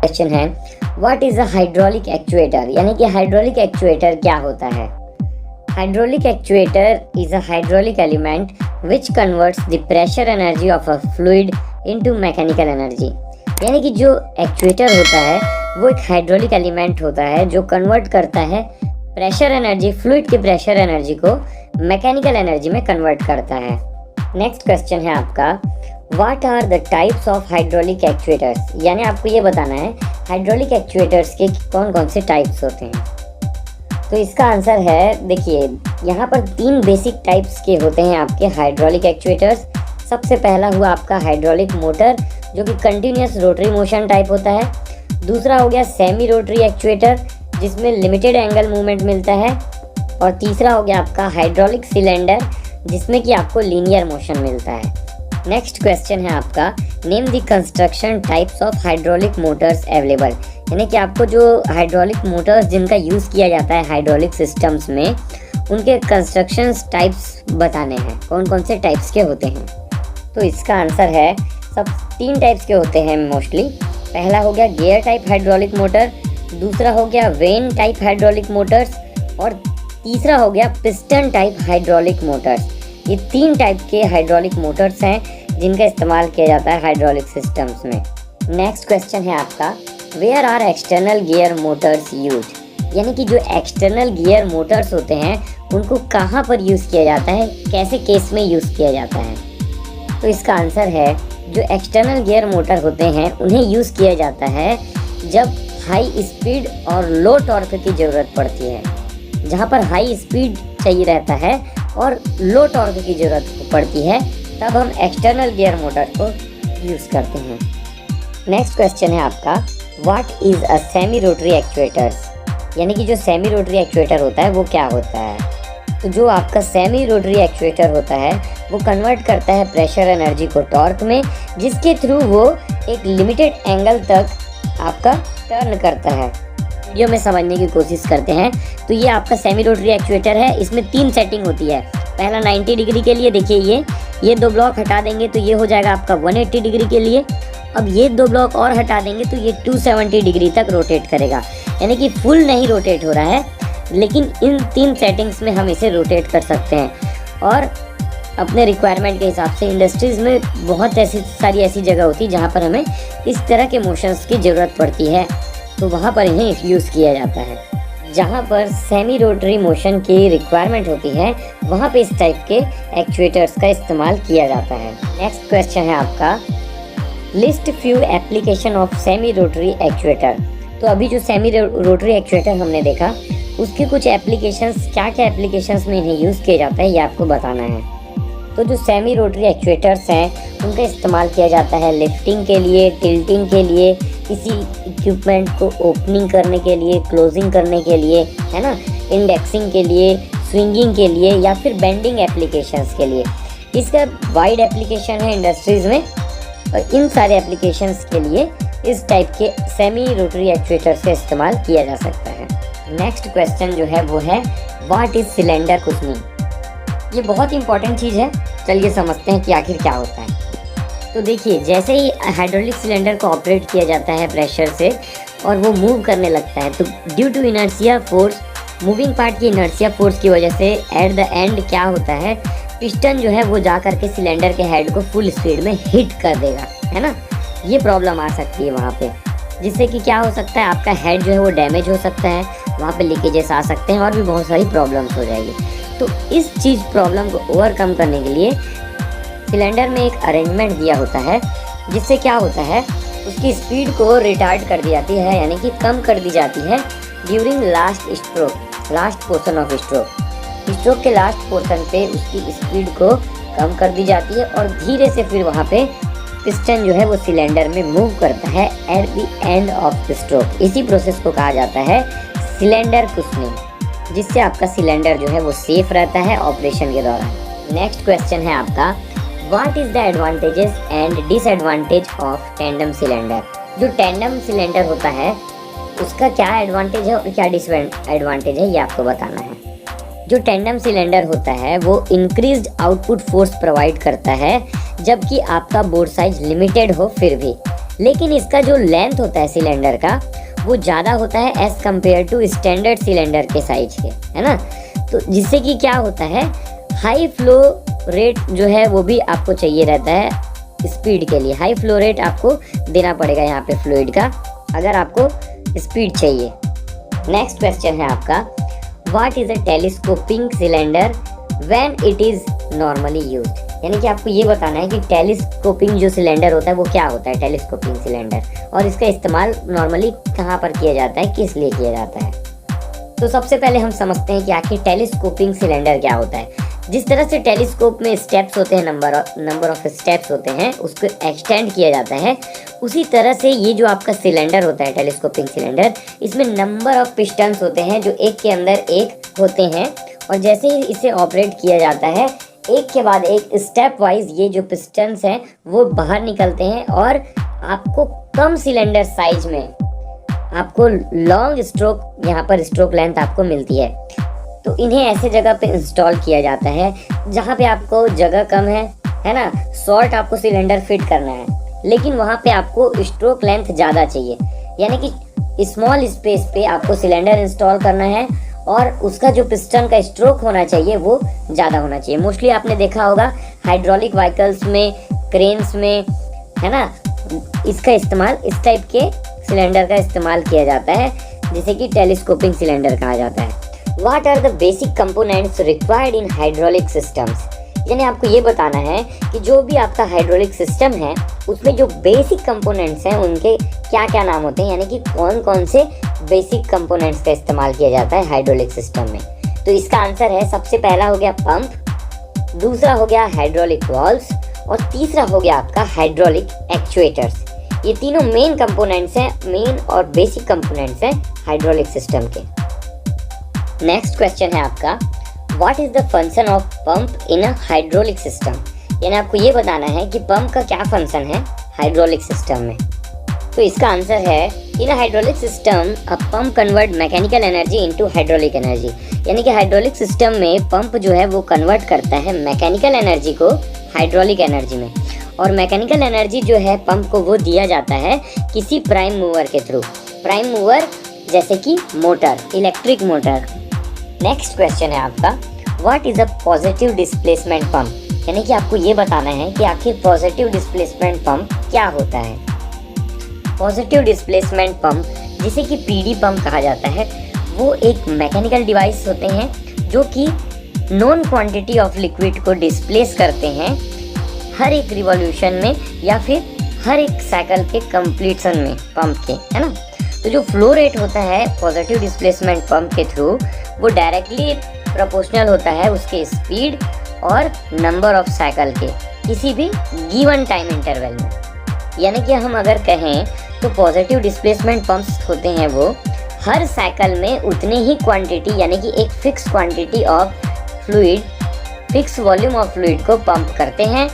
Question है what is a hydraulic actuator, यानी कि हाइड्रोलिक एक्चुएटर क्या होता है। Hydraulic actuator is a hydraulic element which converts the pressure energy of a fluid into mechanical energy. यानी कि जो एक्चुएटर होता है वो एक हाइड्रोलिक एलिमेंट होता है जो कन्वर्ट करता है प्रेशर एनर्जी, फ्लूइड की प्रेशर एनर्जी को मैकेनिकल एनर्जी में कन्वर्ट करता है। नेक्स्ट क्वेश्चन है आपका what are the types of hydraulic actuators, यानी आपको ये बताना है हाइड्रोलिक एक्चुएटर्स के कौन कौन से टाइप्स होते हैं। तो इसका आंसर है, देखिए यहाँ पर 3 बेसिक टाइप्स के होते हैं आपके हाइड्रोलिक एक्चुएटर्स। सबसे पहला हुआ आपका हाइड्रोलिक मोटर जो कि कंटिन्यूस रोटरी मोशन टाइप होता है। दूसरा हो गया सेमी रोटरी एक्चुएटर जिसमें लिमिटेड एंगल मूवमेंट मिलता है। और तीसरा हो गया आपका हाइड्रोलिक सिलेंडर जिसमें कि आपको लीनियर मोशन मिलता है। नेक्स्ट क्वेश्चन है आपका name the construction types of hydraulic Motors available, यानी कि आपको जो हाइड्रोलिक मोटर्स जिनका यूज़ किया जाता है हाइड्रोलिक सिस्टम्स में उनके कंस्ट्रक्शन टाइप्स बताने हैं, कौन कौन से टाइप्स के होते हैं। तो इसका आंसर है सब 3 टाइप्स के होते हैं मोस्टली। पहला हो गया गियर टाइप हाइड्रोलिक मोटर, दूसरा हो गया वेन टाइप हाइड्रोलिक मोटर्स और तीसरा हो गया पिस्टन टाइप हाइड्रोलिक मोटर्स। ये 3 टाइप के हाइड्रोलिक मोटर्स हैं जिनका इस्तेमाल किया जाता है हाइड्रोलिक सिस्टम्स में। नेक्स्ट क्वेश्चन है आपका where are external gear motors use, यानी कि जो एक्सटर्नल गियर मोटर्स होते हैं उनको कहाँ पर यूज़ किया जाता है, कैसे केस में यूज़ किया जाता है। तो इसका आंसर है जो एक्सटर्नल गियर मोटर होते हैं उन्हें यूज़ किया जाता है जब हाई स्पीड और लो टॉर्क की ज़रूरत पड़ती है। जहाँ पर हाई स्पीड चाहिए रहता है और लो टॉर्क की ज़रूरत पड़ती है तब हम एक्सटर्नल गियर मोटर को यूज़ करते हैं। नेक्स्ट क्वेश्चन है आपका what is a semi rotary actuators, यानी कि जो सेमी रोटरी एक्चुएटर होता है वो क्या होता है। तो जो आपका सेमी रोटरी एक्चुएटर होता है वो कन्वर्ट करता है प्रेशर एनर्जी को टॉर्क में, जिसके थ्रू वो एक लिमिटेड एंगल तक आपका टर्न करता है। वीडियो में समझने की कोशिश करते हैं। तो ये आपका सेमी रोटरी एक्चुएटर है, इसमें 3 सेटिंग होती है। पहला 90 डिग्री के लिए, देखिए ये 2 ब्लॉक हटा देंगे तो ये हो जाएगा आपका 180 डिग्री के लिए। अब ये 2 ब्लॉक और हटा देंगे तो ये 270 डिग्री तक रोटेट करेगा, यानी कि फुल नहीं रोटेट हो रहा है, लेकिन इन 3 सेटिंग्स में हम इसे रोटेट कर सकते हैं। और अपने रिक्वायरमेंट के हिसाब से इंडस्ट्रीज़ में बहुत सारी ऐसी जगह होती है जहाँ पर हमें इस तरह के मोशंस की ज़रूरत पड़ती है, तो वहाँ पर इन्हें यूज़ किया जाता है। जहाँ पर सेमी रोटरी मोशन की रिक्वायरमेंट होती है वहाँ पे इस टाइप के एक्चुएटर्स का इस्तेमाल किया जाता है। नेक्स्ट क्वेश्चन है आपका list few application of semi rotary actuator. तो अभी जो सेमी रोटरी एक्चुएटर हमने देखा उसके कुछ एप्लीकेशंस, क्या क्या एप्लीकेशंस में इन्हें यूज़ किया जाता है ये आपको बताना है। तो जो सेमी रोटरी एक्चुएटर्स हैं उनका इस्तेमाल किया जाता है लिफ्टिंग के लिए, टिल्टिंग के लिए, किसी इक्विपमेंट को ओपनिंग करने के लिए, क्लोजिंग करने के लिए, है ना, इंडेक्सिंग के लिए, स्विंगिंग के लिए या फिर बेंडिंग एप्लीकेशंस के लिए। इसका वाइड एप्लीकेशन है इंडस्ट्रीज़ में और इन सारे एप्लीकेशंस के लिए इस टाइप के सेमी रोटरी एक्चुएटर्स का इस्तेमाल किया जा सकता है। नेक्स्ट क्वेश्चन जो है वो है व्हाट इज़ सिलेंडर कुशनिंग। ये बहुत इंपॉर्टेंट चीज़ है, चलिए समझते हैं कि आखिर क्या होता है। तो देखिए जैसे ही हाइड्रोलिक सिलेंडर को ऑपरेट किया जाता है प्रेशर से और वो मूव करने लगता है तो due to inertia force, moving part की इनर्शिया फोर्स की वजह से एट द एंड क्या होता है, पिस्टन जो है वो जा करके सिलेंडर के हेड को फुल स्पीड में हिट कर देगा, है ना। ये प्रॉब्लम आ सकती है वहाँ पे, जिससे कि क्या हो सकता है आपका हेड जो है वो डैमेज हो सकता है, वहाँ पे लीकेजेस आ सकते हैं और भी बहुत सारी प्रॉब्लम्स हो जाएगी। तो इस चीज़ प्रॉब्लम को ओवरकम करने के लिए सिलेंडर में एक अरेंजमेंट दिया होता है जिससे क्या होता है उसकी स्पीड को रिटार्ड कर दी जाती है, यानी कि कम कर दी जाती है during last stroke, last portion of stroke के लास्ट पोर्शन पे उसकी स्पीड को कम कर दी जाती है और धीरे से फिर वहाँ पे पिस्टन जो है वो सिलेंडर में मूव करता है at the end of the stroke. इसी प्रोसेस को कहा जाता है सिलेंडर कुशनिंग, जिससे आपका सिलेंडर जो है वो सेफ रहता है ऑपरेशन के दौरान। नेक्स्ट क्वेश्चन है आपका what is the advantages and disadvantage of tandem cylinder. जो टेंडम सिलेंडर होता है उसका क्या एडवांटेज है और क्या डिसएडवांटेज है ये आपको बताना है। जो टेंडम सिलेंडर होता है वो इंक्रीज्ड आउटपुट फोर्स प्रोवाइड करता है, जबकि आपका बोर साइज लिमिटेड हो फिर भी, लेकिन इसका जो लेंथ होता है सिलेंडर का वो ज़्यादा होता है as compare to standard cylinder के साइज के, है ना। तो जिससे कि क्या होता है, हाई फ्लो रेट जो है वो भी आपको चाहिए रहता है स्पीड के लिए। हाई फ्लो रेट आपको देना पड़ेगा यहाँ पे फ्लूइड का, अगर आपको स्पीड चाहिए। नेक्स्ट क्वेश्चन है आपका, what is a telescoping cylinder when it is normally used. यानी कि आपको ये बताना है कि टेलीस्कोपिंग जो सिलेंडर होता है वो क्या होता है, टेलीस्कोपिंग सिलेंडर, और इसका इस्तेमाल नॉर्मली कहाँ पर किया जाता है, किस लिए किया जाता है। तो सबसे पहले हम समझते हैं कि आखिर टेलीस्कोपिंग सिलेंडर क्या होता है। जिस तरह से टेलीस्कोप में स्टेप्स होते हैं, नंबर ऑफ स्टेप्स होते हैं, उसको एक्सटेंड किया जाता है, उसी तरह से ये जो आपका सिलेंडर होता है टेलीस्कोपिंग सिलेंडर, इसमें नंबर ऑफ पिस्टन्स होते हैं जो एक के अंदर एक होते हैं, और जैसे ही इसे ऑपरेट किया जाता है एक के बाद एक स्टेप वाइज ये जो पिस्टन्स हैं वो बाहर निकलते हैं और आपको कम सिलेंडर साइज में आपको लॉन्ग स्ट्रोक, यहाँ पर स्ट्रोक लेंथ आपको मिलती है। तो इन्हें ऐसे जगह पे इंस्टॉल किया जाता है जहाँ पे आपको जगह कम है ना, शॉर्ट आपको सिलेंडर फिट करना है, लेकिन वहाँ पे आपको स्ट्रोक लेंथ ज़्यादा चाहिए। यानी कि स्मॉल स्पेस पे आपको सिलेंडर इंस्टॉल करना है और उसका जो पिस्टन का स्ट्रोक होना चाहिए वो ज़्यादा होना चाहिए। मोस्टली आपने देखा होगा हाइड्रोलिक व्हीकल्स में, क्रेन्स में, है ना, इसका इस्तेमाल, इस टाइप के सिलेंडर का इस्तेमाल किया जाता है जिसे कि टेलीस्कोपिंग सिलेंडर कहा जाता है। What are the basic components required in hydraulic systems? यानी आपको ये बताना है कि जो भी आपका हाइड्रोलिक सिस्टम है उसमें जो बेसिक कंपोनेंट्स हैं उनके क्या क्या नाम होते हैं, यानी कि कौन कौन से बेसिक कंपोनेंट्स का इस्तेमाल किया जाता है हाइड्रोलिक सिस्टम में। तो इसका आंसर है, सबसे पहला हो गया पंप, दूसरा हो गया हाइड्रोलिक वाल्व्स, और तीसरा हो गया आपका हाइड्रोलिक एक्चुएटर्स। ये तीनों मेन कंपोनेंट्स हैं, मेन और बेसिक कंपोनेंट्स हैं हाइड्रोलिक सिस्टम के। नेक्स्ट क्वेश्चन है आपका, what is the function of pump in a hydraulic system. यानी आपको ये बताना है कि पंप का क्या फंक्शन है हाइड्रोलिक सिस्टम में। तो इसका आंसर है, in a hydraulic system a pump convert mechanical energy into hydraulic energy. यानी कि हाइड्रोलिक सिस्टम में पंप जो है वो कन्वर्ट करता है मैकेनिकल एनर्जी को हाइड्रोलिक एनर्जी में, और मैकेनिकल एनर्जी जो है पंप को वो दिया जाता है किसी प्राइम मूवर के थ्रू। प्राइम मूवर जैसे कि motor, electric motor. Next question है आपका, what is a positive displacement pump. यानी कि आपको ये बताना है कि आखिर पॉजिटिव डिस्प्लेसमेंट पंप क्या होता है। पॉजिटिव डिस्प्लेसमेंट पंप, जिसे कि पीडी पंप कहा जाता है, वो एक मैकेनिकल डिवाइस होते हैं जो कि नॉन क्वांटिटी ऑफ लिक्विड को डिस्प्लेस करते हैं हर एक रिवॉल्यूशन में या फिर हर एक साइकिल के कंप्लीशन में पंप के, है ना। तो जो फ्लो रेट होता है पॉजिटिव डिस्प्लेसमेंट पंप के थ्रू वो डायरेक्टली प्रोपोर्शनल होता है उसके स्पीड और नंबर ऑफ साइकिल के किसी भी गिवन टाइम इंटरवल में। यानी कि हम अगर कहें तो पॉजिटिव डिस्प्लेसमेंट पंप्स होते हैं वो हर साइकिल में उतने ही क्वांटिटी, यानी कि एक fix quantity of fluid, fix volume of fluid को पंप करते हैं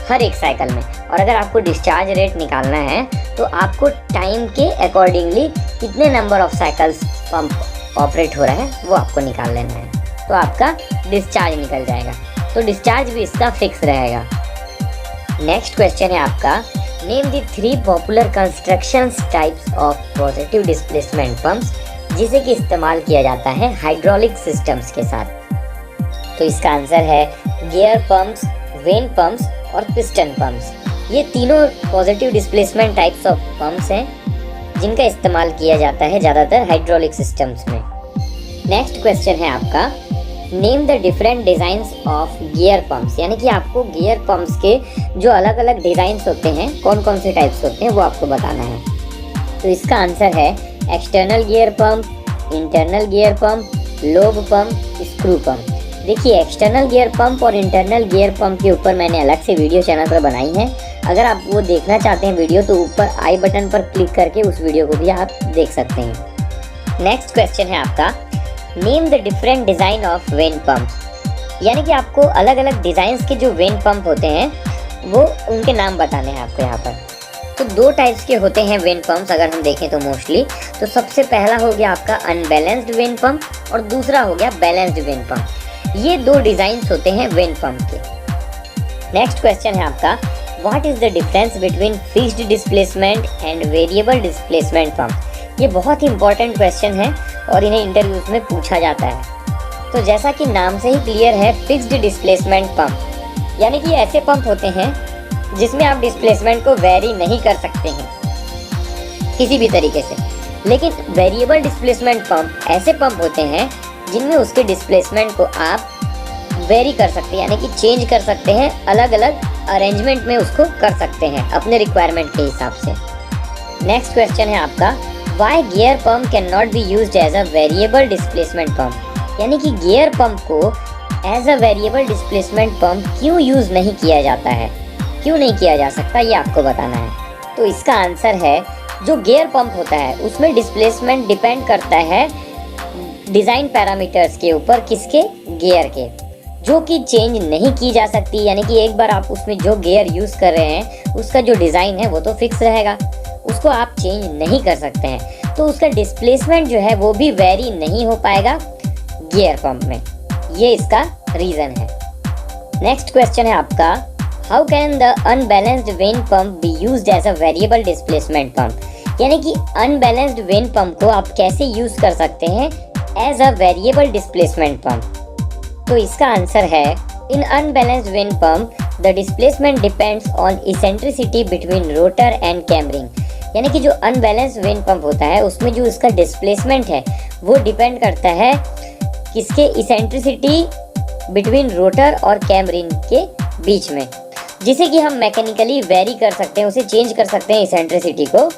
हर एक साइकिल में। और अगर आपको डिस्चार्ज रेट निकालना है तो आपको टाइम के अकॉर्डिंगली कितने number of cycles pump operate हो रहा है वो आपको निकाल लेना है, तो आपका डिस्चार्ज निकल जाएगा। तो डिस्चार्ज भी इसका फिक्स रहेगा। नेक्स्ट क्वेश्चन है आपका, name the 3 popular construction types of positive displacement pumps जिसे कि इस्तेमाल किया जाता है हाइड्रोलिक सिस्टम्स के साथ। तो इसका आंसर है गियर पंप्स, वेन पंप्स और पिस्टन पंप्स। ये तीनों positive displacement types of pumps हैं जिनका इस्तेमाल किया जाता है ज़्यादातर हाइड्रोलिक सिस्टम्स में। नेक्स्ट क्वेश्चन है आपका, name the different designs of gear pumps. यानी कि आपको गियर पंप्स के जो अलग अलग डिज़ाइंस होते हैं, कौन कौन से टाइप्स होते हैं वो आपको बताना है। तो इसका आंसर है external gear pump, internal gear pump, lobe pump, screw pump. देखिए, एक्सटर्नल गियर पंप और इंटरनल गियर पंप के ऊपर मैंने अलग से वीडियो चैनल पर बनाई है। अगर आप वो देखना चाहते हैं वीडियो तो ऊपर आई बटन पर क्लिक करके उस वीडियो को भी आप देख सकते हैं। नेक्स्ट क्वेश्चन है आपका, name the different design of when pump. यानी कि आपको अलग अलग डिज़ाइंस के जो वेन पंप होते हैं वो उनके नाम बताने हैं आपको यहाँ पर। तो 2 टाइप्स के होते हैं वेन पंप्स अगर हम देखें तो मोस्टली। तो सबसे पहला हो गया आपका अनबैलेंस्ड वेन पंप और दूसरा हो गया बैलेंस्ड वेन पंप। ये 2 डिज़ाइंस होते हैं वेन पंप के। नेक्स्ट क्वेश्चन है आपका, what is the difference between fixed displacement and variable displacement pump. ये बहुत ही इंपॉर्टेंट क्वेश्चन है और इन्हें इंटरव्यूज में पूछा जाता है। तो जैसा कि नाम से ही क्लियर है, फिक्स्ड डिस्प्लेसमेंट पंप यानी कि ऐसे पंप होते हैं जिसमें आप डिस्प्लेसमेंट को वेरी नहीं कर सकते हैं किसी भी तरीके से। लेकिन वेरिएबल डिस्प्लेसमेंट पंप ऐसे पंप होते हैं जिनमें उसके डिस्प्लेसमेंट को आप वेरी कर सकते हैं, यानी कि चेंज कर सकते हैं, अलग अलग अरेंजमेंट में उसको कर सकते हैं अपने रिक्वायरमेंट के हिसाब से। नेक्स्ट क्वेश्चन है आपका, why gear pump can not be used as a variable displacement pump. यानी कि गियर पंप को as a variable displacement pump क्यों यूज नहीं किया जाता है, क्यों नहीं किया जा सकता, ये आपको बताना है। तो इसका आंसर है, जो गियर पंप होता है उसमें डिस्प्लेसमेंट डिपेंड करता है डिज़ाइन पैरामीटर्स के ऊपर, किसके, गियर के, जो कि चेंज नहीं की जा सकती। यानी कि एक बार आप उसमें जो गियर यूज़ कर रहे हैं उसका जो डिज़ाइन है वो तो फिक्स रहेगा, उसको आप चेंज नहीं कर सकते हैं। तो उसका डिस्प्लेसमेंट जो है वो भी वेरी नहीं हो पाएगा गियर पंप में, ये इसका रीज़न है। नेक्स्ट क्वेश्चन है आपका, how can the unbalanced vane pump be used as a variable displacement pump. यानी कि अनबैलेंस्ड वेन पंप को आप कैसे यूज़ कर सकते हैं as a variable displacement pump. तो इसका आंसर है, in unbalanced vane pump the displacement depends on eccentricity between rotor and cam ring. यानी कि जो अनबैलेंस्ड वेन पंप होता है उसमें जो इसका डिस्प्लेसमेंट है वो डिपेंड करता है किसके, इसेंट्रिसिटी बिटवीन रोटर और कैमरिंग के बीच में, जिसे कि हम मैकेनिकली वेरी कर सकते हैं, उसे चेंज कर सकते हैं इसेंट्रिसिटी को,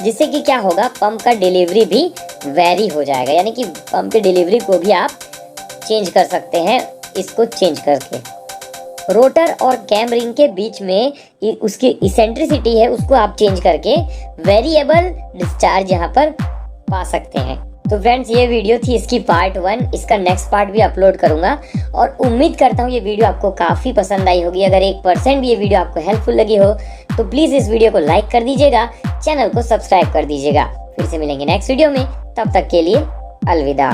जिससे कि क्या होगा, पंप का डिलीवरी भी वेरी हो जाएगा। यानी कि पंप की डिलीवरी को भी आप चेंज कर सकते हैं इसको चेंज करके। रोटर और कैमरिंग के बीच में उसकी इसेंट्रिसिटी है उसको आप चेंज करके वेरिएबल डिस्चार्ज यहाँ पर पा सकते हैं। तो फ्रेंड्स, ये वीडियो थी इसकी पार्ट 1, इसका नेक्स्ट पार्ट भी अपलोड करूंगा और उम्मीद करता हूँ ये वीडियो आपको काफ़ी पसंद आई होगी। अगर 1% भी ये वीडियो आपको हेल्पफुल लगी हो तो प्लीज़ इस वीडियो को लाइक कर दीजिएगा, चैनल को सब्सक्राइब कर दीजिएगा। फिर से मिलेंगे नेक्स्ट वीडियो में, तब तक के लिए अलविदा।